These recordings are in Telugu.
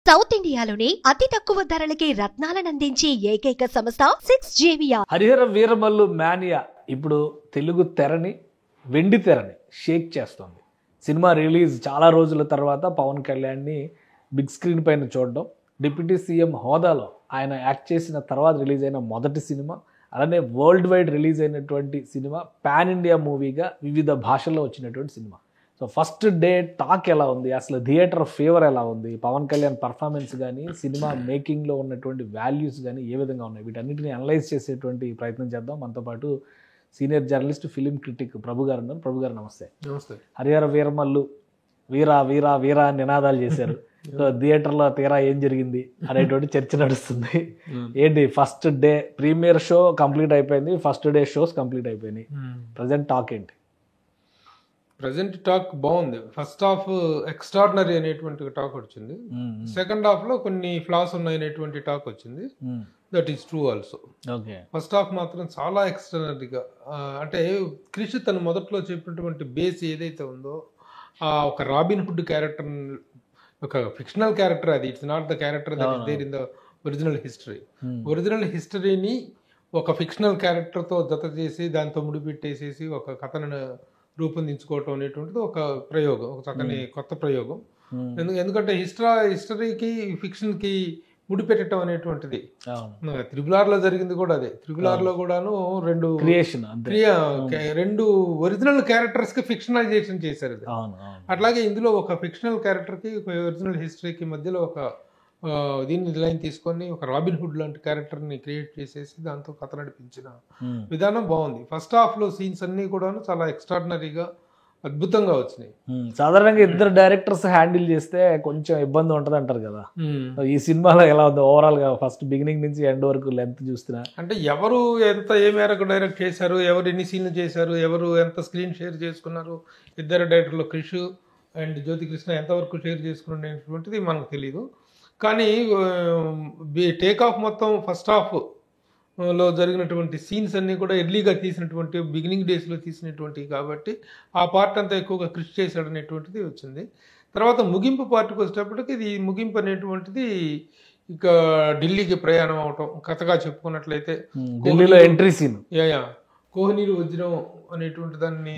సౌత్ ఇండియాలోని అతి తక్కువ ధరలకి రత్నాలనందించే ఏకైక సంస్థ 6JVR. హరిహర వీరమల్లు మానియా ఇప్పుడు తెలుగు తెరని వెండి తెరని షేక్ చేస్తుంది. సినిమా రిలీజ్ చాలా రోజుల తర్వాత పవన్ కళ్యాణ్ని బిగ్ స్క్రీన్ పైన చూడడం, డిప్యూటీ సీఎం హోదాలో ఆయన యాక్ట్ చేసిన తర్వాత రిలీజ్ అయిన మొదటి సినిమా, అలానే వరల్డ్ వైడ్ రిలీజ్ అయినటువంటి సినిమా, పాన్ ఇండియా మూవీగా వివిధ భాషల్లో వచ్చినటువంటి cinema. So first day talk ఎలా ఉంది, అసలు థియేటర్ ఫేవర్ ఎలా ఉంది, పవన్ కళ్యాణ్ పర్ఫార్మెన్స్ కానీ సినిమా మేకింగ్లో ఉన్నటువంటి వాల్యూస్ కానీ ఏ విధంగా ఉన్నాయి, వీటన్నిటిని అనలైజ్ చేసేటువంటి ప్రయత్నం చేద్దాం. మనతో పాటు సీనియర్ జర్నలిస్ట్, ఫిలిం క్రిటిక్ ప్రభు గారు ఉన్నారు. ప్రభు గారు నమస్తే. నమస్తే. హరిహర వీరమల్లు వీరా వీరా వీరా అని నినాదాలు చేశారు. సో థియేటర్లో తీరా ఏం జరిగింది అనేటువంటి చర్చ నడుస్తుంది. ఏంటి first day premiere show complete అయిపోయింది, ఫస్ట్ డే షోస్ కంప్లీట్ అయిపోయినాయి, ప్రజెంట్ టాక్ ఏంటి? ప్రజెంట్ టాక్ బాగుంది. ఫస్ట్ హాఫ్ ఎక్స్ట్రాడినరీ అనేటువంటి టాక్ వచ్చింది. సెకండ్ హాఫ్ లో కొన్ని ఫ్లాస్ ఉన్నాయి అనేటువంటి టాక్ వచ్చింది. That is true also. First half మాత్రం చాలా ఎక్స్ట్రాడినరీగా, అంటే క్రిష్ తను మొదట్లో చెప్పినటువంటి బేస్ ఏదైతే ఉందో, ఒక రాబిన్ హుడ్ క్యారెక్టర్, ఒక ఫిక్షనల్ క్యారెక్టర్, అది it's not the character that is there in the original history. Original హిస్టరీని ఒక ఫిక్షనల్ క్యారెక్టర్తో జత చేసి దాంతో ముడిపెట్టేసేసి ఒక కథను రూపొందించుకోవటం అనేటువంటిది ఒక ప్రయోగం, ఒక చక్కని కొత్త ప్రయోగం. ఎందుకంటే హిస్టరీకి ఫిక్షన్కి ముడిపెట్టడం అనేటువంటిది త్రిబులార్లో జరిగింది కూడా అదే. త్రిబులార్లో కూడాను రెండు ఒరిజినల్ క్యారెక్టర్స్ కి ఫిక్షనలైజేషన్ చేశారు. అట్లాగే ఇందులో ఒక ఫిక్షనల్ క్యారెక్టర్ కి ఒక ఒరిజినల్ హిస్టరీకి మధ్యలో ఒక దీన్ని లైన్ తీసుకొని ఒక రాబిన్ హుడ్ లాంటి క్యారెక్టర్ని క్రియేట్ చేసేసి దాంతో కథ నడిపించిన విధానం బాగుంది. ఫస్ట్ హాఫ్ లో సీన్స్ అన్ని కూడా చాలా ఎక్స్ట్రాడినరీగా అద్భుతంగా వచ్చినాయి. సాధారణంగా ఇద్దరు డైరెక్టర్స్ హ్యాండిల్ చేస్తే కొంచెం ఇబ్బంది ఉంటుంది అంటారు కదా, ఈ సినిమాలో ఎలా ఉంది ఓవరాల్ గా? ఫస్ట్ బిగినింగ్ నుంచి ఎండ్ వరకు లెంత్ చూస్తున్నా అంటే ఎవరు ఎంత ఏ మేరకు డైరెక్ట్ చేశారు, ఎవరు ఎన్ని సీన్లు చేశారు, ఎవరు ఎంత స్క్రీన్ షేర్ చేసుకున్నారు, ఇద్దరు డైరెక్టర్లు క్రిష్ అండ్ జ్యోతి కృష్ణ ఎంతవరకు షేర్ చేసుకున్నటువంటిది మనకు తెలియదు. కానీ టేక్ ఆఫ్ మొత్తం ఫస్ట్ హాఫ్ లో జరిగినటువంటి సీన్స్ అన్నీ కూడా ఎర్లీగా తీసినటువంటి, బిగినింగ్ డేస్లో తీసినటువంటివి కాబట్టి ఆ పార్ట్ అంతా ఎక్కువగా కృషి చేశాడు అనేటువంటిది వచ్చింది. తర్వాత ముగింపు పార్ట్కి వచ్చేటప్పటికి ఇది ముగింపు అనేటువంటిది ఇక ఢిల్లీకి ప్రయాణం అవటం, కథగా చెప్పుకున్నట్లయితే ఢిల్లీలో ఎంట్రీ సీన్, కోహినూరు వజ్రం అనేటువంటి దాన్ని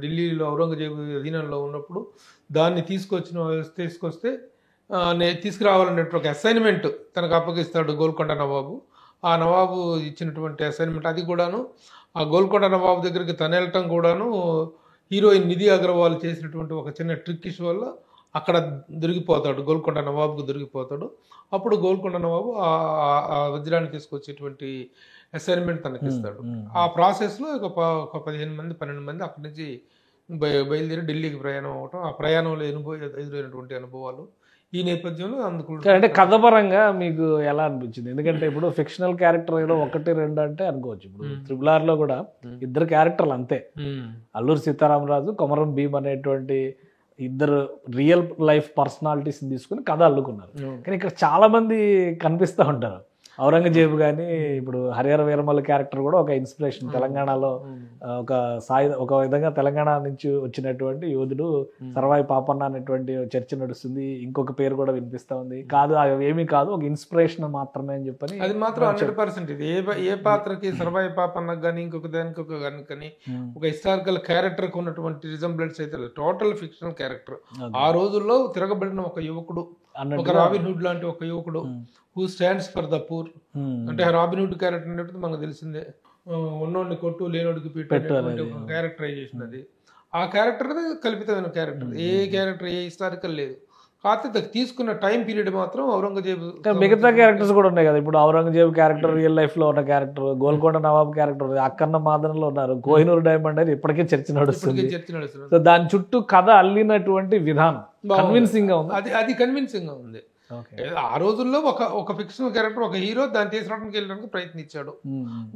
ఢిల్లీలో ఔరంగజేబు అధీనంలో ఉన్నప్పుడు దాన్ని తీసుకొస్తే తీసుకురావాలనేటువంటి ఒక అసైన్మెంట్ తనకు అప్పగిస్తాడు గోల్కొండ నవాబు. ఆ నవాబు ఇచ్చినటువంటి అసైన్మెంట్ అది కూడాను ఆ గోల్కొండ నవాబు దగ్గరికి తను వెళ్ళటం కూడాను హీరోయిన్ నిధి అగర్వాల్ చేసినటువంటి ఒక చిన్న ట్రిక్కిష్ వల్ల అక్కడ దొరికిపోతాడు, గోల్కొండ నవాబుకు దొరికిపోతాడు. అప్పుడు గోల్కొండ నవాబు ఆ వజ్రాన్ని తీసుకొచ్చేటువంటి అసైన్మెంట్ తనకి ఇస్తాడు. ఆ ప్రాసెస్లో ఒక 12 మంది అక్కడి నుంచి బయలుదేరి ఢిల్లీకి ప్రయాణం అవటం, ఆ ప్రయాణంలో ఎదురైనటువంటి అనుభవాలు ఈ నేపథ్యంలో అందుకు. అంటే కథపరంగా మీకు ఎలా అనిపించింది? ఎందుకంటే ఇప్పుడు ఫిక్షనల్ క్యారెక్టర్ ఏదో 1-2 అంటే అనుకోవచ్చు. ఇప్పుడు త్రిబులార్లో కూడా ఇద్దరు క్యారెక్టర్లు అంతే, అల్లూరి సీతారామరాజు, కొమరం భీమ్ అనేటువంటి ఇద్దరు రియల్ లైఫ్ పర్సనాలిటీస్ తీసుకుని కథ అల్లుకున్నారు. కానీ ఇక్కడ చాలా మంది కనిపిస్తూ ఉంటారు. ఔరంగజేబు కానీ ఇప్పుడు హరిహర వీరమల్లు క్యారెక్టర్ కూడా ఒక ఇన్స్పిరేషన్. తెలంగాణలో ఒక విధంగా తెలంగాణ నుంచి వచ్చినటువంటి యోధుడు సర్వాయి పాపన్న అనేటువంటి చర్చ నడుస్తుంది. ఇంకొక పేరు కూడా వినిపిస్తా ఉంది. కాదు, ఏమీ కాదు, ఒక ఇన్స్పిరేషన్ మాత్రమే అని చెప్పని. అది మాత్రం 100% ఇది ఏ పాత్రకి సర్వాయి పాపన్న కానీ ఇంకొక దానికి కానీ ఒక హిస్టారికల్ క్యారెక్టర్ కు ఉన్నటువంటి రిజంబ్లెన్స్ అయితే టోటల్ ఫిక్షనల్ క్యారెక్టర్. ఆ రోజుల్లో తిరగబడిన ఒక యువకుడు, ఒక రాబిన్ హుడ్ లాంటి ఒక యువకుడు who stands for the poor. అంటే రాబిన్ హుడ్ క్యారెక్టర్ అనేది మనకు తెలిసిందే, ఉన్నోడిని కొట్టు లేనోడికి పెట్టు క్యారెక్టరైజేషన్. అది ఆ క్యారెక్టర్ కల్పితమైన క్యారెక్టర్. ఏ క్యారెక్టర్ ఏ హిస్టారికల్ లేదు. కాకపోతే తీసుకున్న టైం పీరియడ్ మాత్రం ఔరంగజేబు. మిగతా క్యారెక్టర్స్ కూడా ఉన్నాయి కదా. ఇప్పుడు ఔరంగజేబు క్యారెక్టర్ రియల్ లైఫ్ లో ఉన్న క్యారెక్టర్, గోల్కొండ నవాబు క్యారెక్టర్, అక్కన్న మాదనలో ఉన్నారు, కోహినూర్ డైమండ్ అనేది ఇప్పటికే చర్చ నడుస్తుంది. సో దాని చుట్టూ కథ అల్లినటువంటి విధానం కన్విన్సింగ్ గా ఉంది. అది కన్విన్సింగ్ గా ఉంది. ఆ రోజుల్లో ఒక ఫిక్షనల్ క్యారెక్టర్, ఒక హీరో దాన్ని తీసుకురావడానికి వెళ్ళడానికి ప్రయత్నించాడు.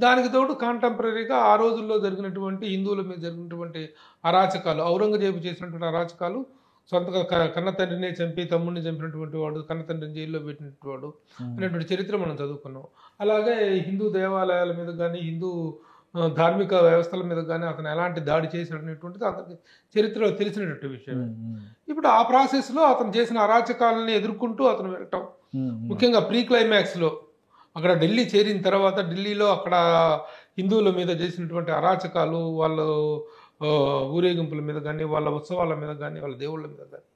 దానికి తోడు కాంటెంపరీగా ఆ రోజుల్లో జరిగినటువంటి హిందువుల మీద జరిగినటువంటి అరాచకాలు, ఔరంగజేబు చేసినటువంటి అరాచకాలు, సొంతగా కన్న తండ్రిని చంపి తమ్ముడిని చంపినటువంటి వాడు, కన్న తండ్రిని జైల్లో పెట్టినటువంటి వాడు అనేటువంటి చరిత్ర మనం చదువుకున్నాం. అలాగే హిందూ దేవాలయాల మీద కానీ హిందూ ధార్మిక వ్యవస్థల మీద కానీ అతను ఎలాంటి దాడి చేసినటువంటిది అతనికి చరిత్రలో తెలిసినటువంటి విషయం. ఇప్పుడు ఆ ప్రాసెస్లో అతను చేసిన అరాచకాలని ఎదుర్కొంటూ అతను వెళ్ళటం, ముఖ్యంగా ప్రీ క్లైమాక్స్లో అక్కడ ఢిల్లీ చేరిన తర్వాత ఢిల్లీలో అక్కడ హిందువుల మీద చేసినటువంటి అరాచకాలు, వాళ్ళ ఊరేగింపుల మీద కానీ, వాళ్ళ ఉత్సవాల మీద కానీ, వాళ్ళ దేవుళ్ళ మీద కానీ,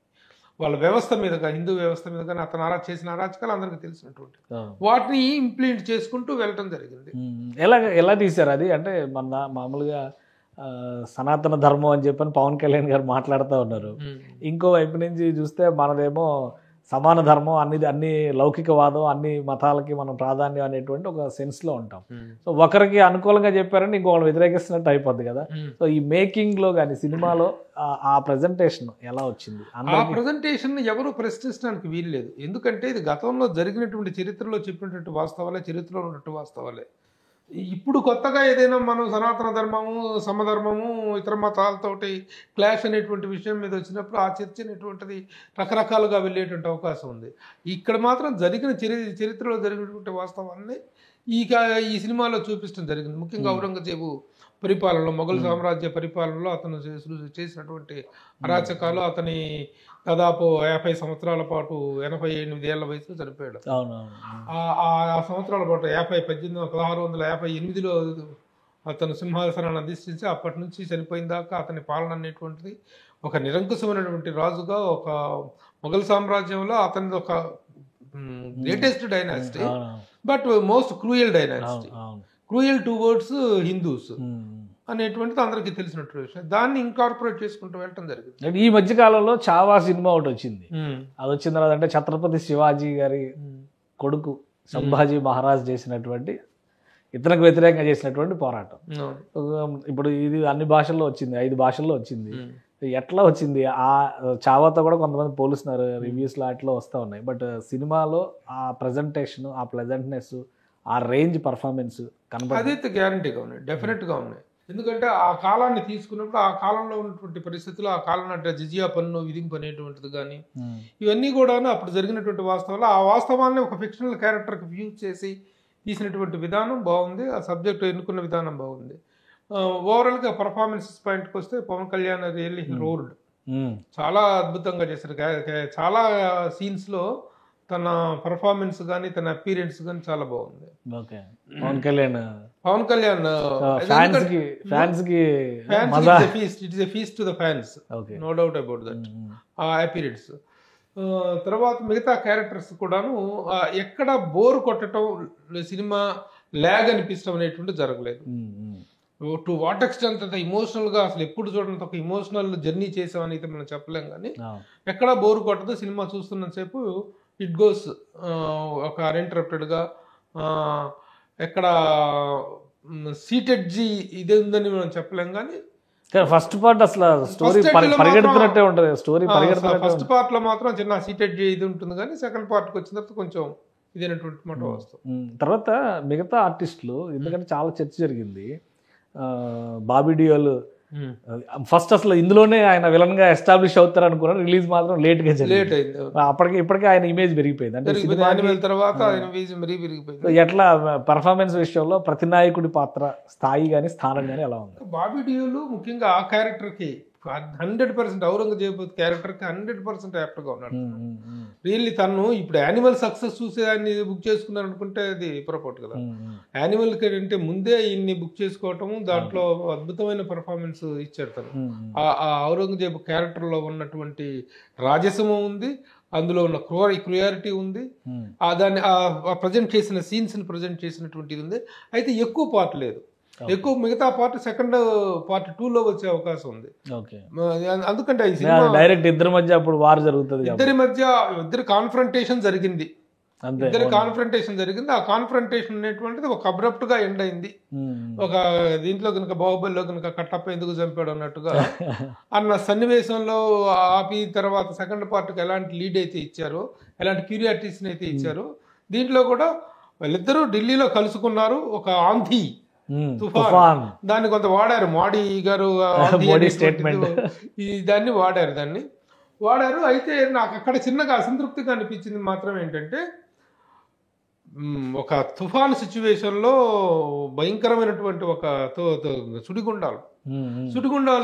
వాళ్ళ వ్యవస్థ మీద కానీ, హిందూ వ్యవస్థ మీద కానీ అతను చేసిన అరాచకాలు అందరికీ తెలిసినటువంటి వాటిని ఇంప్లిమెంట్ చేసుకుంటూ వెళ్ళటం జరిగింది. ఎలా తీశారు అది? అంటే మన మామూలుగా సనాతన ధర్మం అని చెప్పని పవన్ కళ్యాణ్ గారు మాట్లాడుతూ ఉన్నారు. ఇంకో వైపు నుంచి చూస్తే మనదేమో సమాన ధర్మం, అన్ని లౌకికవాదం, అన్ని మతాలకి మనం ప్రాధాన్యం అనేటువంటి ఒక సెన్స్లో ఉంటాం. సో ఒకరికి అనుకూలంగా చెప్పారని ఇంకొకరు వ్యతిరేకిస్తున్నట్టు అయిపోద్ది కదా. సో ఈ మేకింగ్లో కానీ సినిమాలో ఆ ప్రజెంటేషన్ ఎలా వచ్చింది? ఆ ప్రజెంటేషన్ ఎవరు ప్రశ్నించడానికి వీల్లేదు. ఎందుకంటే ఇది గతంలో జరిగినటువంటి చరిత్రలో చెప్పినటువంటి వాస్తవాలే, చరిత్రలో ఉన్నటువంటి వాస్తవాలే. ఇప్పుడు కొత్తగా ఏదైనా మనం సనాతన ధర్మము, సమధర్మము, ఇతర మతాలతోటి క్లాష్ అనేటువంటి విషయం మీద వచ్చినప్పుడు ఆ చర్చ అనేటువంటిది రకరకాలుగా వెళ్ళేటువంటి అవకాశం ఉంది. ఇక్కడ మాత్రం జరిగిన చరిత్రలో జరిగినటువంటి వాస్తవాన్ని ఈ సినిమాలో చూపించడం జరిగింది. ముఖ్యంగా ఔరంగజేబు పరిపాలనలో, మొఘల్ సామ్రాజ్య పరిపాలనలో అతను చేసినటువంటి అరాచకాలు, అతని దాదాపు 50 సంవత్సరాల పాటు 88 ఏళ్ల వయసులో చనిపోయాడు. ఆ సంవత్సరాల పాటు 1658లో అతను సింహాసనాన్ని అధిష్ఠించి అప్పటి నుంచి చనిపోయిన దాకా అతని పాలన అనేటువంటిది ఒక నిరంకుశమైనటువంటి రాజుగా, ఒక మొఘల్ సామ్రాజ్యంలో అతని ఒక greatest dynasty, but most cruel dynasty, cruel towards Hindus అనేటువంటిది అందరికీ తెలిసినట్టు విషయం. దాన్ని ఇంకార్పొరేట్ చేసుకుంటూ వెళ్ళటం జరిగింది. ఈ మధ్య కాలంలో చావా సినిమా ఒకటి వచ్చింది. అది వచ్చిన తర్వాత అంటే ఛత్రపతి శివాజీ గారి కొడుకు సంభాజీ మహారాజ్ చేసినటువంటి, ఇతనికి వ్యతిరేకంగా చేసినటువంటి పోరాటం. ఇప్పుడు ఇది అన్ని భాషల్లో వచ్చింది, 5 భాషల్లో వచ్చింది. ఎట్లా వచ్చింది? ఆ చావాతో కూడా కొంతమంది పోలుస్తున్నారు, రివ్యూస్లో అట్లా వస్తూ ఉన్నాయి. బట్ సినిమాలో ఆ ప్రజెంటేషన్, ఆ ప్లెజెంట్నెస్, ఆ రేంజ్ పర్ఫార్మెన్స్ కనబడి అదైతే గ్యారంటీగా ఉన్నాయి, డెఫినెట్గా ఉన్నాయి. ఎందుకంటే ఆ కాలాన్ని తీసుకున్నప్పుడు ఆ కాలంలో ఉన్నటువంటి పరిస్థితులు, ఆ కాలంలో అంటే జిజియా పన్ను విధింపు అనేటువంటిది కానీ ఇవన్నీ కూడా అప్పుడు జరిగినటువంటి వాస్తవాలు, ఆ వాస్తవాన్ని ఒక ఫిక్షనల్ క్యారెక్టర్కి యూజ్ చేసి తీసినటువంటి విధానం బాగుంది. ఆ సబ్జెక్ట్ ఎన్నుకున్న విధానం బాగుంది. ఓవరాల్గా పర్ఫార్మెన్సెస్ పాయింట్కి వస్తే పవన్ కళ్యాణ్ రియల్లీ రోల్డ్ చాలా అద్భుతంగా చేశారు. చాలా సీన్స్లో తన పర్ఫార్మెన్స్ కానీ, తన అపీరెన్స్ కానీ చాలా బాగుంది. Pawan Kalyan it is a feast to the fans, no doubt about that. ఆ అపీరెన్స్ తర్వాత మిగతా క్యారెక్టర్స్ కూడాను ఎక్కడ బోర్ కొట్టడం, సినిమా ల్యాగ్ అనిపించడం అనేటువంటి జరగలేదు. టు వాట్ ఎక్స్టెంట్ అంత ఇమోషనల్గా అసలు ఎప్పుడు చూడండి ఒక ఇమోషనల్ జర్నీ చేసామని అయితే మనం చెప్పలేం, కానీ ఎక్కడ బోర్ కొట్టదు. సినిమా చూస్తున్నంతసేపు ఇట్ గోస్ ఒక అన్ఇంటరప్టెడ్గా, ఎక్కడ సీటెడ్ జీ ఇదే ఉందని మనం చెప్పలేం. కానీ ఫస్ట్ పార్ట్ అసలు స్టోరీ పరిగెడుతున్నట్టే ఉంటుంది. స్టోరీ ఫస్ట్ పార్ట్ లో మాత్రం చిన్న సీటెడ్ జీ ఇది ఉంటుంది, కానీ సెకండ్ పార్ట్కి వచ్చిన తర్వాత కొంచెం ఇదేనటువంటి మాట వస్తుంది. తర్వాత మిగతా ఆర్టిస్టులు, ఎందుకంటే చాలా చర్చ జరిగింది. బాబీ డియోల్ ఫస్ట్ అసలు ఇందులోనే ఆయన విలన్ గా ఎస్టాబ్లిష్ అవుతారు అనుకున్నారు. రిలీజ్ మాత్రం లేట్ అయింది. ఇప్పటికే ఆయన ఇమేజ్ పెరిగిపోయింది. అంటే తర్వాత ఎట్లా పర్ఫార్మెన్స్ విషయంలో ప్రతి నాయకుడి పాత్ర స్థాయి గానీ, స్థానం గానీ ఎలా ఉంది? బాబీ డియోల్ ముఖ్యంగా ఆ క్యారెక్టర్ కి 100% ఔరంగజేబు క్యారెక్టర్ కి 100% యాప్ట్ గా ఉన్నాడు. రియల్లీ తను ఇప్పుడు యానిమల్ సక్సెస్ చూసి దాన్ని బుక్ చేసుకున్నారు అనుకుంటే అది పొరపాటు కదా. యానిమల్ అంటే ముందే ఇన్ని బుక్ చేసుకోవటం, దాంట్లో అద్భుతమైన పర్ఫార్మెన్స్ ఇచ్చాడు తను. ఆ ఔరంగజేబు క్యారెక్టర్ లో ఉన్నటువంటి రాజసము ఉంది, అందులో ఉన్న క్రూయారిటీ ఉంది, దాన్ని ప్రజెంట్ చేసిన సీన్స్ ని ప్రజెంట్ చేసినటువంటిది ఉంది. అయితే ఎక్కువ పార్ట్ లేదు, ఎక్కువ మిగతా పార్ట్ సెకండ్ పార్ట్ 2లో వచ్చే అవకాశం ఉంది. అందుకంటే ఈ సినిమా డైరెక్ట్ ఇద్దరి మధ్య అప్పుడు వార్ జరుగుతుంది, ఇద్దరి కాన్ఫ్రంటేషన్ జరిగింది. ఆ కాన్ఫ్రంటేషన్ అనేటువంటిది ఒక అబ్రప్ట్ గా ఎండ్ అయింది. ఒక దీంట్లో కనుక బాహుబలిలో కనుక కట్టప్ప ఎందుకు చంపాడు అన్నట్టుగా అన్న సన్నివేశంలో ఆపి తర్వాత సెకండ్ పార్ట్కి ఎలాంటి లీడ్ అయితే ఇచ్చారో, ఎలాంటి క్యూరియాసిటీస్ అయితే ఇచ్చారో, దీంట్లో కూడా వాళ్ళిద్దరూ ఢిల్లీలో కలుసుకున్నారు. ఒక ఆంధీ తుఫాన్ దాన్ని కొంత వాడారు, మోడీ గారు దాన్ని వాడారు. అయితే నాకు అక్కడ చిన్నగా అసంతృప్తిగా అనిపించింది మాత్రం ఏంటంటే, ఒక తుఫాను సిచ్యువేషన్ లో భయంకరమైనటువంటి ఒక సుడిగుండాలు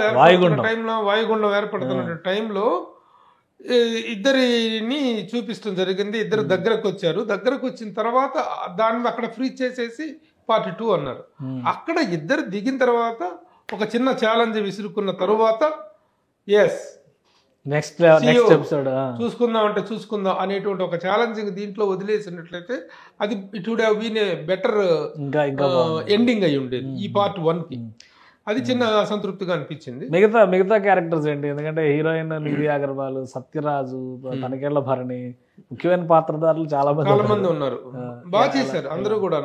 ఏర్పడుతున్న టైంలో, వాయుగుండం ఏర్పడుతున్న టైంలో ఇద్దరిని చూపించడం జరిగింది. ఇద్దరు దగ్గరకు వచ్చారు. దగ్గరకు వచ్చిన తర్వాత దాన్ని అక్కడ ఫ్రీజ్ చేసేసి పార్ట్ 2 అన్నారు. అక్కడ ఇద్దరు దిగిన తర్వాత ఒక చిన్న ఛాలెంజ్ విసురుకున్న తరువాత ఎస్ నెక్స్ట్ ఎపిసోడ్ చూసుకుందాం అనేటువంటి ఒక ఛాలెంజింగ్ దీంట్లో వదిలేసినట్లయితే అది it would have been a better ending అయి ఉండేది ఈ పార్ట్ 1 కి. అది చిన్న అసంతృప్తిగా అనిపించింది. మిగతా క్యారెక్టర్స్ ఏంటి? ఎందుకంటే హీరోయిన్ నిధి అగర్వాల్, సత్యరాజు, తనకేళ్ల భరణి, ముఖ్యమైన పాత్రధారులు చాలా మంది ఉన్నారు. బాగా చేశారు అందరూ కూడా.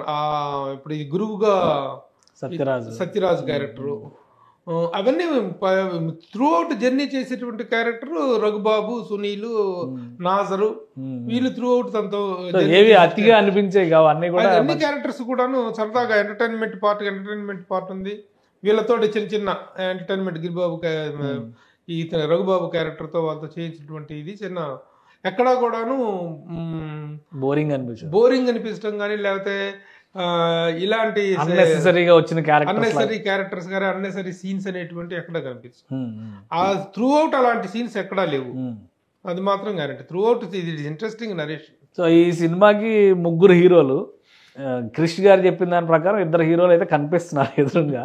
ఇప్పుడు ఈ గురువుగా సత్యరాజు క్యారెక్టర్, అవన్నీ త్రూ అవుట్ జర్నీ చేసేటువంటి క్యారెక్టర్ రఘుబాబు, సునీల్, నాజరు, వీళ్ళు త్రూ అవుట్ తనతో అతిగా అనిపించేవి కావు అన్ని కూడా. అన్ని క్యారెక్టర్స్ కూడాను సరదాగా ఎంటర్టైన్మెంట్ పార్ట్ ఉంది. వీళ్ళతో చిన్న ఎంటర్టైన్మెంట్ గిరిబాబు, ఈ రఘుబాబు క్యారెక్టర్ తో వాళ్ళతో చేయించినటువంటి ఇది చిన్న ఎక్కడా కూడాను బోరింగ్ అనిపించడం కానీ, లేకపోతే ఇలాంటి వచ్చిన అన్నెసరీ క్యారెక్టర్స్ కానీ అన్నెసరీ సీన్స్ అనేటువంటి ఎక్కడ కనిపిస్తుంది. ఆ త్రూ అవుట్ అలాంటి సీన్స్ ఎక్కడా లేవు, అది మాత్రం గ్యారెంటీ. త్రూ అవుట్ ఇది ఇంట్రెస్టింగ్ నరేషన్. సో ఈ సినిమాకి 3 హీరోలు. క్రిష్ గారు చెప్పిన దాని ప్రకారం 2 హీరోలు అయితే కనిపిస్తున్నారు ఎదురుగా.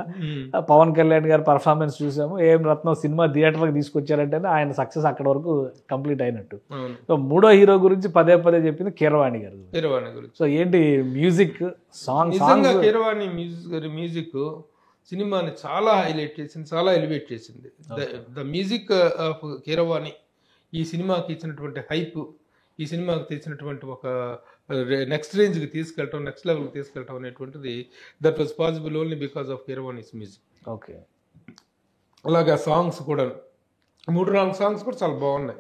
పవన్ కళ్యాణ్ గారి పర్ఫార్మెన్స్ చూసాము. ఏం రత్నం సినిమా థియేటర్కి తీసుకొచ్చారంటే ఆయన సక్సెస్ అక్కడ వరకు కంప్లీట్ అయినట్టు. సో 3వ హీరో గురించి పదే చెప్పింది కీరవాణి గారు. సో ఏంటి మ్యూజిక్, సాంగ్? కీరవాణి మ్యూజిక్ సినిమాని చాలా హైలైట్ చేసింది, చాలా ఎలివేట్ చేసింది. ద మ్యూజిక్ ఆఫ్ కీరవాణి ఈ సినిమాకి ఇచ్చినటువంటి హైప్, ఈ సినిమాకి తెచ్చినటువంటి ఒక నెక్స్ట్ రేంజ్కి తీసుకెళ్ళటం, నెక్స్ట్ లెవెల్కి తీసుకెళ్ళటం అనేటువంటిది that was possible only because of Keeravani's music. Okay. అలాగే సాంగ్స్ కూడా 3-4 సాంగ్స్ కూడా చాలా బాగున్నాయి.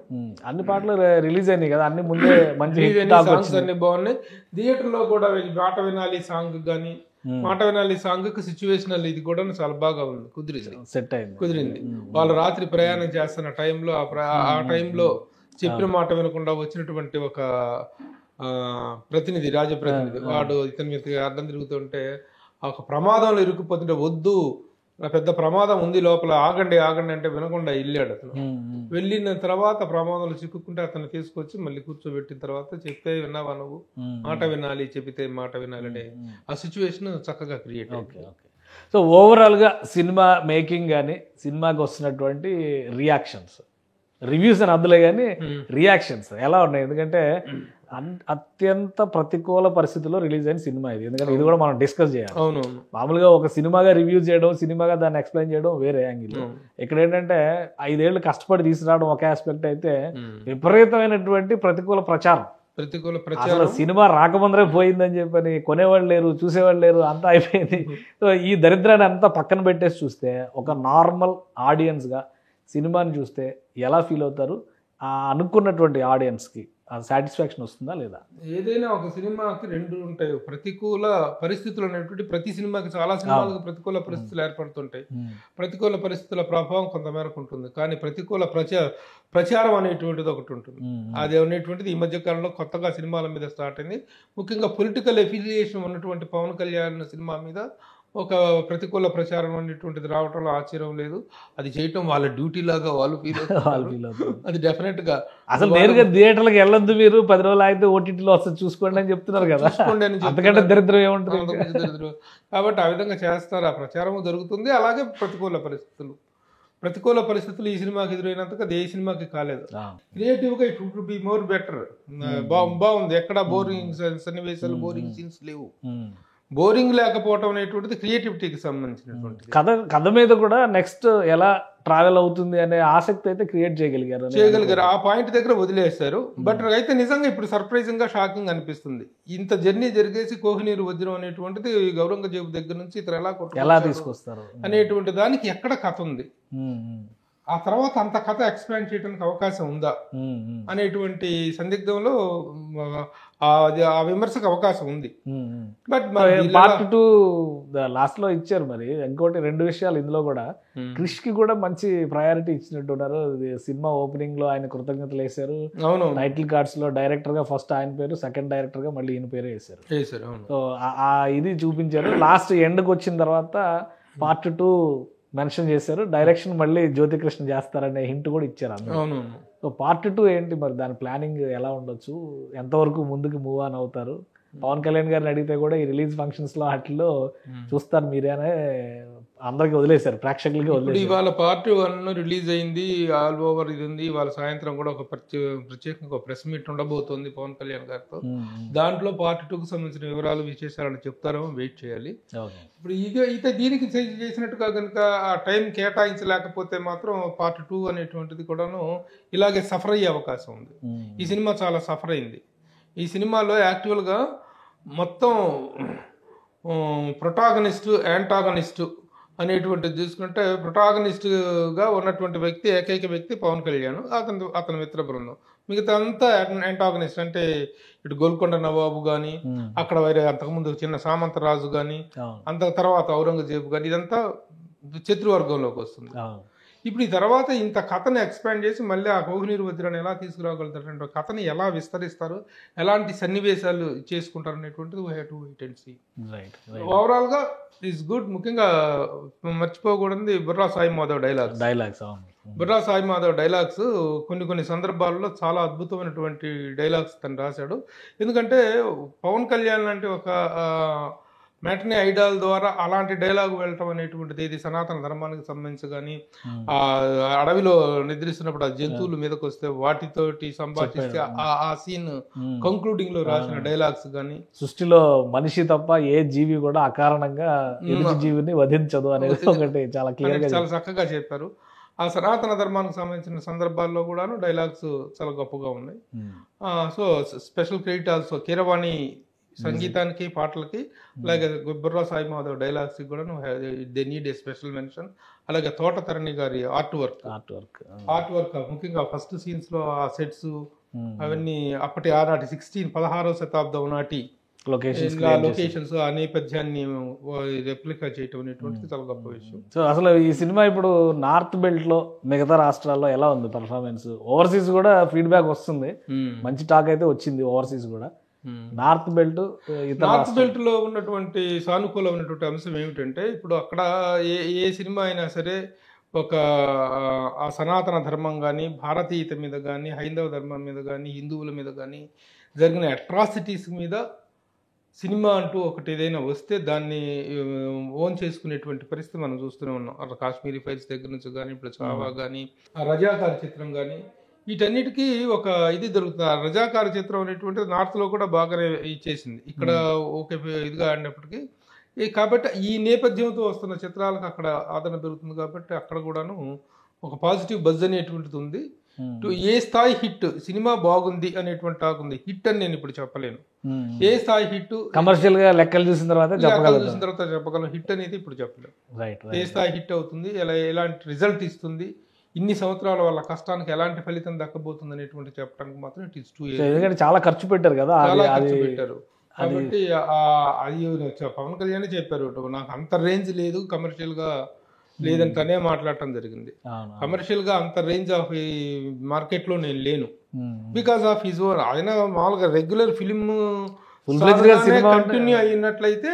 అన్ని పాటలు రిలీజ్ అయినాయి కదా, అన్ని ముందే మంచి సాంగ్స్ అన్ని బాగున్నాయి. థియేటర్ లో కూడా మాట వినాలి సాంగ్ కానీ, మాట వినాలి సాంగ్ కి సిచ్యువేషనల్ ఇది కూడా చాలా బాగా ఉంది, కుదిరింది. వాళ్ళు రాత్రి ప్రయాణం చేస్తున్న టైంలో ఆ టైంలో చెప్పిన మాట వినకుండా వచ్చినటువంటి ఒక ప్రతినిధి, రాజప్రతినిధి, వాడు ఇతని మీద అడ్డం తిరుగుతుంటే ఒక ప్రమాదంలో ఇరుక్కుపోతుంటే వద్దు పెద్ద ప్రమాదం ఉంది లోపల, ఆగండి అంటే వినకుండా వెళ్ళాడు అతను. వెళ్ళిన తర్వాత ప్రమాదంలో చిక్కుకుంటే అతను తీసుకొచ్చి మళ్ళీ కూర్చోబెట్టిన తర్వాత చెప్తే విన్నావా నువ్వు, మాట వినాలి, చెబితే మాట వినాలనే ఆ సిచ్యువేషన్ చక్కగా క్రియేట్ అయింది. సో ఓవరాల్గా సినిమా మేకింగ్ కానీ, సినిమాకి వస్తున్నటువంటి రియాక్షన్స్, రివ్యూస్ అని అందులో కానీ రియాక్షన్స్ ఎలా ఉన్నాయి? ఎందుకంటే అత్యంత ప్రతికూల పరిస్థితుల్లో రిలీజ్ అయిన సినిమా ఇది. ఎందుకంటే ఇది కూడా మనం డిస్కస్ చేయాలి. మామూలుగా ఒక సినిమాగా రివ్యూ చేయడం, సినిమాగా దాన్ని ఎక్స్ప్లెయిన్ చేయడం వేరే యాంగిల్. ఇక్కడ ఏంటంటే 5 ఏళ్ళు కష్టపడి తీసుకురావడం ఒక ఆస్పెక్ట్ అయితే, విపరీతమైనటువంటి ప్రతికూల ప్రచారం. అసలు సినిమా రాకముందరే పోయిందని చెప్పని కొనేవాళ్ళు లేరు, చూసేవాళ్ళు లేరు, అంతా అయిపోయింది. సో ఈ దరిద్రాన్ని అంతా పక్కన పెట్టేసి చూస్తే ఒక నార్మల్ ఆడియన్స్గా సినిమాని చూస్తే ఎలా ఫీల్ అవుతారు? అనుకున్నటువంటి ఆడియన్స్కి సాటిస్ఫాక్షన్ వస్తుందా లేదా? ఏదైనా ఒక సినిమాకి 2 ఉంటాయి. ప్రతికూల పరిస్థితులు అనేటువంటి ప్రతి సినిమాకి, చాలా సినిమాలకు ప్రతికూల పరిస్థితులు ఏర్పడుతుంటాయి. ప్రతికూల పరిస్థితుల ప్రభావం కొంతమేరకు ఉంటుంది. కానీ ప్రతికూల ప్రచారం అనేటువంటిది ఒకటి ఉంటుంది. అది అనేటువంటిది ఈ మధ్య కాలంలో కొత్తగా సినిమాల మీద స్టార్ట్ అయింది. ముఖ్యంగా పొలిటికల్ ఎఫిలియేషన్ ఉన్నటువంటి పవన్ కళ్యాణ్ సినిమా మీద ఒక ప్రతికూల ప్రచారం అనేటువంటిది రావటంలో ఆశ్చర్యం లేదు. అది చేయటం వాళ్ళ డ్యూటీ లాగా వాళ్ళు ఫీల్ అవుతారు. అది డెఫినెట్ గా. అసలు నేరుగా థియేటర్లకు వెళ్ళొద్దు, మీరు 10 రోజులు అయితే ఓటీటీలో వస్తుంది చూసుకోండి అని చెప్తున్నారు కదా. అంతకంటే దరిద్రం ఏముంటుంది? దరిద్రం. కాబట్టి ఆ విధంగా చేస్తారు, ఆ ప్రచారం జరుగుతుంది. అలాగే ప్రతికూల పరిస్థితులు ఈ సినిమాకి ఎదురైనంతగా ఏ సినిమాకి కాలేదు. క్రియేటివ్ గా it would be more better. బాగుంది, ఎక్కడ బోరింగ్ సన్నివేశాలు, బోరింగ్ సీన్స్ లేవు. బోరింగ్ లేకపోవడం అనేటువంటిది క్రియేటివిటీకి సంబంధించినటువంటి కథ మీద కూడా నెక్స్ట్ ఎలా ట్రావెల్ అవుతుంది అనే ఆసక్తి అయితే క్రియేట్ చేయగలిగారు. ఆ పాయింట్ దగ్గర వదిలేస్తారు. బట్ అయితే నిజంగా ఇప్పుడు సర్ప్రైజింగ్ గా షాకింగ్ అనిపిస్తుంది. ఇంత జర్నీ జరిగేసి కోహినూరు వజ్రం అనేటువంటిది ఔరంగజేబు దగ్గర నుంచి ఇతను ఎలా తీసుకొస్తారు అనేటువంటి దానికి ఎక్కడ కథ ఉంది. ఆ తర్వాత అంత కథ ఎక్స్పాండ్ చేయడానికి అవకాశం ఉందా అనేటువంటి సందిగ్ధంలో ఆ విమర్శకు అవకాశం ఉంది. బట్ పార్ట్ 2 లాస్ట్ లో ఇచ్చారు. మరి ఇంకోటి 2 విషయాలు ఇందులో కూడా, క్రిష్ కి కూడా మంచి ప్రయారిటీ ఇచ్చినట్టున్నారు. సినిమా ఓపెనింగ్ లో ఆయన కృతజ్ఞతలు వేశారు. అవును, టైటిల్ కార్డ్స్ లో డైరెక్టర్ గా ఫస్ట్ ఆయన పేరు, సెకండ్ డైరెక్టర్ గా మళ్ళీ ఈయన పేరు వేశారు. సో ఇది చూపించారు. లాస్ట్ ఎండ్కి వచ్చిన తర్వాత పార్ట్ 2 మెన్షన్ చేశారు. డైరెక్షన్ మళ్ళీ జ్యోతికృష్ణ చేస్తారనే హింట్ కూడా ఇచ్చారు అందరూ. సో పార్ట్ 2 ఏంటి మరి, దాని ప్లానింగ్ ఎలా ఉండొచ్చు, ఎంతవరకు ముందుకు మూవ్ ఆన్ అవుతారు? పవన్ కళ్యాణ్ గారిని అడిగితే కూడా ఈ రిలీజ్ ఫంక్షన్స్ లో వాటిలో చూస్తారు మీరేనే అందరికి వదిలేశారు, ప్రేక్షకులకి వదిలేశారు. ఇవాళ పార్ట్ 1 రిలీజ్ అయింది, ఆల్ ఓవర్ ఇది ఉంది. ఇవాళ సాయంత్రం కూడా ఒక ప్రత్యేకంగా ఒక ప్రెస్ మీట్ ఉండబోతోంది పవన్ కళ్యాణ్ గారితో. దాంట్లో పార్ట్ 2కు సంబంధించిన వివరాలు విశేషాలను చెప్తారో వెయిట్ చేయాలి. ఇప్పుడు అయితే దీనికి చేసినట్టుగా కనుక ఆ టైం కేటాయించలేకపోతే మాత్రం పార్ట్ 2 అనేటువంటిది కూడాను ఇలాగే సఫర్ అయ్యే అవకాశం ఉంది. ఈ సినిమా చాలా సఫర్ అయింది. ఈ సినిమాలో యాక్చువల్గా మొత్తం ప్రొటాగనిస్టు, యాంటాగనిస్టు అనేటువంటిది చూసుకుంటే, ప్రొటాగనిస్ట్గా ఉన్నటువంటి వ్యక్తి, ఏకైక వ్యక్తి పవన్ కళ్యాణ్, అతని మిత్ర బృందం. మిగతా అంతా యాంటాగనిస్ట్. అంటే ఇటు గోల్కొండ నవాబు కానీ, అక్కడ వేరే అంతకుముందు చిన్న సామంతరాజు కానీ, అంత తర్వాత ఔరంగజేబు కానీ, ఇదంతా శత్రువర్గంలోకి వస్తుంది. ఇప్పుడు ఈ తర్వాత ఇంత కథను ఎక్స్పాండ్ చేసి మళ్ళీ ఆ కోహినూరు వజ్రాన్ని ఎలా తీసుకురాగలుగుతారంటే, కథని ఎలా విస్తరిస్తారు, ఎలాంటి సన్నివేశాలు చేసుకుంటారు అనేటువంటిది we have to wait and see. Overall గా ఈజ్ గుడ్. ముఖ్యంగా మర్చిపోకూడదు బుర్రా సాయి మాధవ్ డైలాగ్స్. బుర్రా సాయి మాధవ్ డైలాగ్స్ కొన్ని సందర్భాల్లో చాలా అద్భుతమైనటువంటి డైలాగ్స్ తను రాశాడు. ఎందుకంటే పవన్ కళ్యాణ్ లాంటి ఒక మ్యాట్నీ ఐడాల్ ద్వారా అలాంటి డైలాగ్ వెళ్ళటం అనేటువంటిది, ఇది సనాతన ధర్మానికి సంబంధించి కానీ, ఆ అడవిలో నిద్రిస్తున్నప్పుడు ఆ జంతువుల మీదకి వస్తే వాటితోటి సంభాషిస్తే ఆ సీన్ కంక్లూడింగ్ లో రాసిన డైలాగ్స్ కానీ, సృష్టిలో మనిషి తప్ప ఏ జీవి కూడా అకారణంగా ఎదుటి జీవిని వధించదు అనేది ఒకటి చాలా క్లియర్ గా, చాలా చక్కగా చెప్పారు. ఆ సనాతన ధర్మానికి సంబంధించిన సందర్భాల్లో కూడాను డైలాగ్స్ చాలా గొప్పగా ఉన్నాయి. So special credit also Keeravani సంగీతానికి, పాటలకి, అలాగే బుర్రా సాయి మాధవ్ డైలాగ్స్ కూడా they need a special mention. అలాగే తోట తరణి గారి ఆర్ట్ వర్క్ ముఖ్యంగా ఫస్ట్ సీన్స్ లో ఆ సెట్స్ అవన్నీ అప్పటి ఆనాటి 16వ శతాబ్దం నాటి లొకేషన్స్, ఆ నేపథ్యాన్ని రెప్లికా చేయటం అనేటువంటిది చాలా గొప్ప విషయం. సో అసలు ఈ సినిమా ఇప్పుడు నార్త్ బెల్ట్ లో మిగతా రాష్ట్రాల్లో ఎలా ఉంది పర్ఫార్మెన్స్? ఓవర్సీస్ కూడా ఫీడ్బ్యాక్ వస్తుంది, మంచి టాక్ అయితే వచ్చింది ఓవర్సీస్ కూడా. నార్త్ బెల్ట్ లో ఉన్నటువంటి సానుకూలమైనటువంటి అంశం ఏమిటంటే, ఇప్పుడు అక్కడ ఏ సినిమా అయినా సరే ఒక ఆ సనాతన ధర్మం కానీ, భారతీయత మీద కానీ, హైందవ ధర్మం మీద కానీ, హిందువుల మీద కానీ జరిగిన అట్రాసిటీస్ మీద సినిమా అంటూ ఒకటి ఏదైనా వస్తే దాన్ని ఓన్ చేసుకునేటువంటి పరిస్థితి మనం చూస్తూనే ఉన్నాం. అక్కడ కాశ్మీరీ ఫైల్స్ దగ్గర నుంచి కానీ, ఇప్పుడు చావా కానీ, ఆ రజాకార్ చిత్రం కానీ, వీటన్నిటికీ ఒక ఇది దొరుకుతుంది. రజాకార చిత్రం అనేటువంటిది నార్త్ లో కూడా బాగానే ఇచ్చేసింది, ఇక్కడ ఓకే ఇదిగా ఆడినప్పటికీ. కాబట్టి ఈ నేపథ్యంతో వస్తున్న చిత్రాలకు అక్కడ ఆదరణ పెరుగుతుంది. కాబట్టి అక్కడ కూడాను ఒక పాజిటివ్ బజ్ అనేటువంటిది ఉంది. ఏ స్థాయి హిట్ సినిమా బాగుంది అనేటువంటి టాక్ ఉంది. హిట్ అని నేను ఇప్పుడు చెప్పలేను. ఏ స్థాయి హిట్ కమర్షియల్ గా లెక్కలు చూసిన తర్వాత చెప్పగలను. హిట్ అనేది ఇప్పుడు చెప్పలేము. ఏ స్థాయి హిట్ అవుతుంది, ఎలాంటి రిజల్ట్ ఇస్తుంది, ఇన్ని సంవత్సరాల వాళ్ళ కష్టానికి ఎలాంటి ఫలితం దక్కబోతుంది అనేటువంటి చెప్పడానికి మాత్రం ఇట్ ఈస్ టూ. ఎందుకంటే చాలా ఖర్చు పెట్టారు కదా, చాలా ఖర్చు పెట్టారు. కాబట్టి అది పవన్ కళ్యాణ్ చెప్పారు, నాకు అంత రేంజ్ లేదు కమర్షియల్ గా లేదని తనే మాట్లాడటం జరిగింది. కమర్షియల్ గా అంత రేంజ్ ఆఫ్ ఈ మార్కెట్ లో నేను లేను, బికాస్ ఆఫ్ హిజ్ ఓన్. ఆయన మామూలుగా రెగ్యులర్ ఫిలిం కంటిన్యూ అయినట్లయితే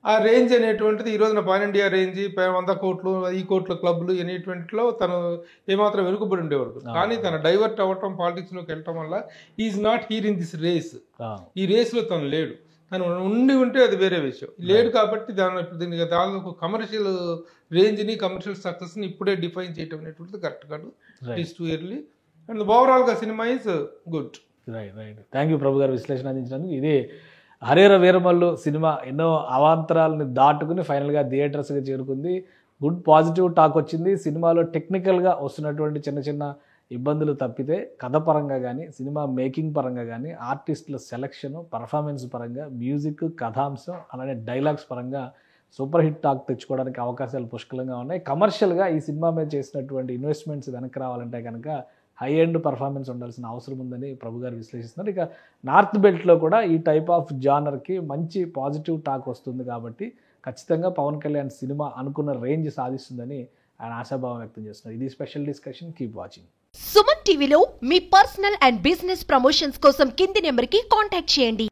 ఆ రేంజ్ అనేటువంటిది ఈ రోజున పాన్ ఇండియా రేంజ్ 100 కోట్లు, 10 కోట్ల క్లబ్లు అనేటువంటిలో తను ఏమాత్రం వెనుకబడి ఉండేవాడు. కానీ తన డైవర్ట్ అవ్వటం, పాలిటిక్స్ లోకి వెళ్ళటం వల్ల is not here in this race. ఈ రేస్ లో తను లేడు. తను ఉంటే అది వేరే విషయం. లేడు కాబట్టి దీనికి దాదాపు కమర్షియల్ రేంజ్ ని, కమర్షియల్ సక్సెస్ ని ఇప్పుడే డిఫైన్ చేయటం అనేటువంటిది కరెక్ట్ కాదు. It's too early and overall గా cinema is good. Thank you Prabhu garu విశ్లేషణ అందించినందుకు. ఇది హరిహర వీరమల్లు సినిమా ఎన్నో అవాంతరాలని దాటుకుని ఫైనల్గా థియేటర్స్గా చేరుకుంది. గుడ్ పాజిటివ్ టాక్ వచ్చింది. సినిమాలో టెక్నికల్గా వస్తున్నటువంటి చిన్న చిన్న ఇబ్బందులు తప్పితే కథ పరంగా కానీ, సినిమా మేకింగ్ పరంగా కానీ, ఆర్టిస్టుల సెలక్షన్, పర్ఫార్మెన్స్ పరంగా, మ్యూజిక్, కథాంశం, అలానే డైలాగ్స్ పరంగా సూపర్ హిట్ టాక్ తెచ్చుకోవడానికి అవకాశాలు పుష్కలంగా ఉన్నాయి. కమర్షియల్గా ఈ సినిమా మీద చేసినటువంటి ఇన్వెస్ట్మెంట్స్ వెనక్కి రావాలంటే కనుక హై ఎండ్ పర్ఫార్మెన్స్ ఉండాల్సిన అవసరం ఉందని ప్రభు గారు విశ్లేషిస్తున్నారు. ఇక నార్త్ బెల్ట్లో కూడా ఈ టైప్ ఆఫ్ జానర్కి మంచి పాజిటివ్ టాక్ వస్తుంది కాబట్టి ఖచ్చితంగా పవన్ కళ్యాణ్ సినిమా అనుకున్న రేంజ్ సాధిస్తుందని ఆయన ఆశాభావం వ్యక్తం చేస్తున్నారు. ఇది special discussion. Keep watching. Suman టీవీలో మీ పర్సనల్ అండ్ బిజినెస్ ప్రమోషన్స్ కోసం కింది నెంబర్కి కాంటాక్ట్ చేయండి.